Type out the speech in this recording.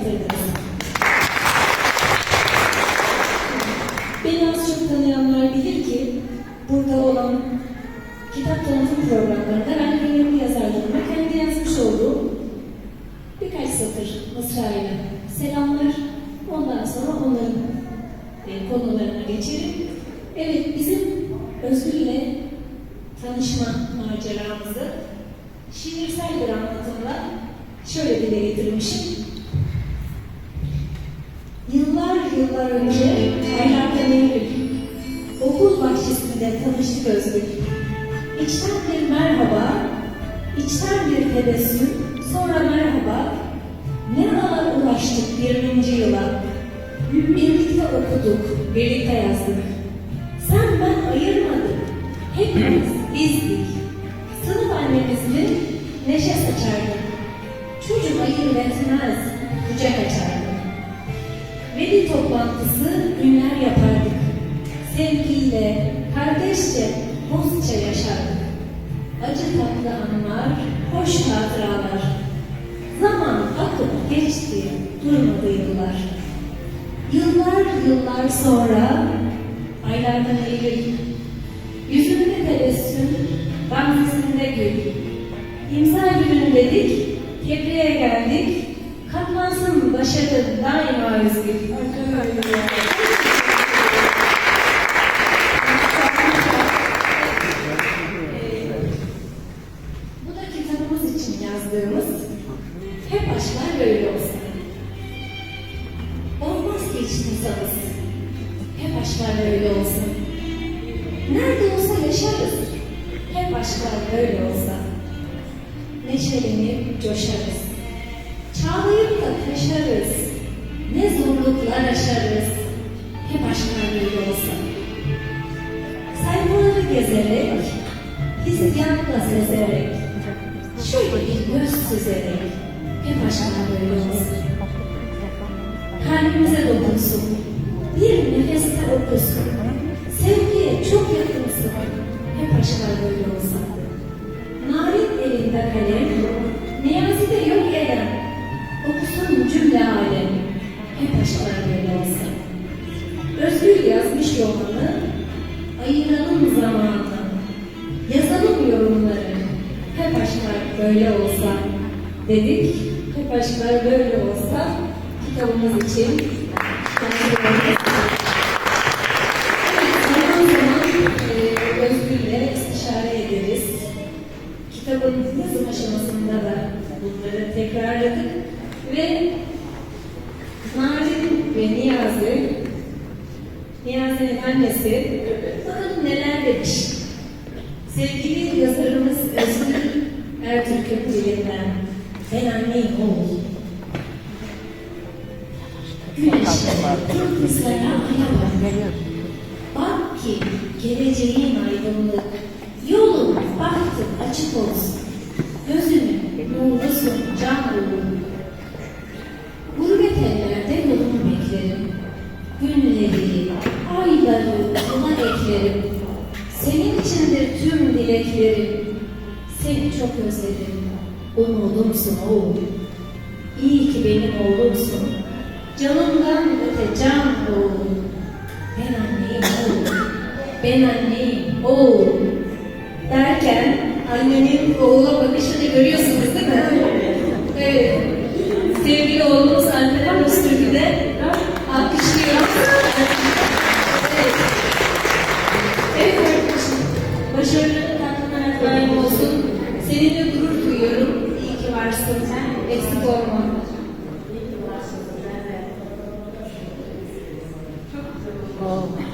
getirdiniz. Beni az çok tanıyanlar bilir ki burada olan kitap tanıtım programlarında ben gönüllü yazarlarıma kendi yazmış olduğum birkaç satır mısrayla selamlar, ondan sonra onların konularına geçelim. Evet, bizim Özgür ile tanışma maceramızı şiirsel bir anlatımla şöyle dile getirmişim. Yıllar önce aylardan Eylül, okul bahçesinde tanıştık Özgür. İçten bir merhaba, içten bir tebessüm, sonra merhaba. Ne ağır ulaştık 20. yıla. Birlikte okuduk, birlikte yazdık. Sen ben ayırmadık, hepimiz bizdik. Sınıf annemizle neşe saçardık. Çocuk ayırt etmez, kucak açardık. Veli toplantısı günler yapardık. Sevgiyle, kardeşçe, dostça yaşardık. Acı tatlı anlar, hoş hatıralar. Zaman akıp geçti, durmadı yıllar. Yıllar sonra, aylardan Eylül, yüzünde tebessüm, gamzesinde gül. İmza günün dedik, tebriğe geldik, katlansın başarı daima Özgür. Bu da kitabımız için yazdığımız hep aşklar böyle olsun. Olmaz ki hiç insanız. Hep aşklar böyle olsun. Nerede olsa yaşarız. Hep aşklar böyle olsa. Neşelenip coşarız. Çağlayıp da taşarız. Ne zorluklar aşarız. Hep aşklar böyle olsa. Sayfaları gezerek, hissiyatla sezerek, şöyle bir göz süzerek, hep aşklar böyle olsa. Kalbimize dokunsun, bir nefeste okusun, sevgiye çok yakınsın, hep aşklar böyle olsa. Narin elinde kalem, Niyazi'de yok eden, okusun cümle alem, hep aşklar böyle olsa. Özgür yazmış romanı, ayıralım zamanı, yazalım yorumları, hep aşklar böyle olsa dedik, hep aşklar böyle olsa kitabımız için. Evet, zaman zaman Özgür'le istişare ederiz. Kitabın yazım aşamasında da bunları tekrarladık ve Narin ve Niyazi'nin annesi bakalım neler demiş. Sevgili yazarımız Özgür Ertürk'ün dilinden ben anneyim oğul. Güneşler, yıldızlara aya bak ki geleceğin aydınlık, yolun, bahtın açık olsun. Gözünün nurusun, can olun. Gurbet ellerde yolumu beklerim. Günleri, ayları ona eklerim. Senin içindir tüm dileklerim. Seni çok özledim. Umudumsun oğul. İyi ki benim oğlumsun. Canımdan öte can oğul. Ben anneyim oğul. Ben anneyim oğul. Derken annenin oğula bakışını görüyorsunuz değil mi? Evet. Sevgili oğlumuz anneden Öztürk'ü alkışlıyor. Evet. Evet arkadaşım. Başarıların tatlına daim olsun. Seninle gurur duyuyorum. İyi ki varsın. Eksik olma. Oh.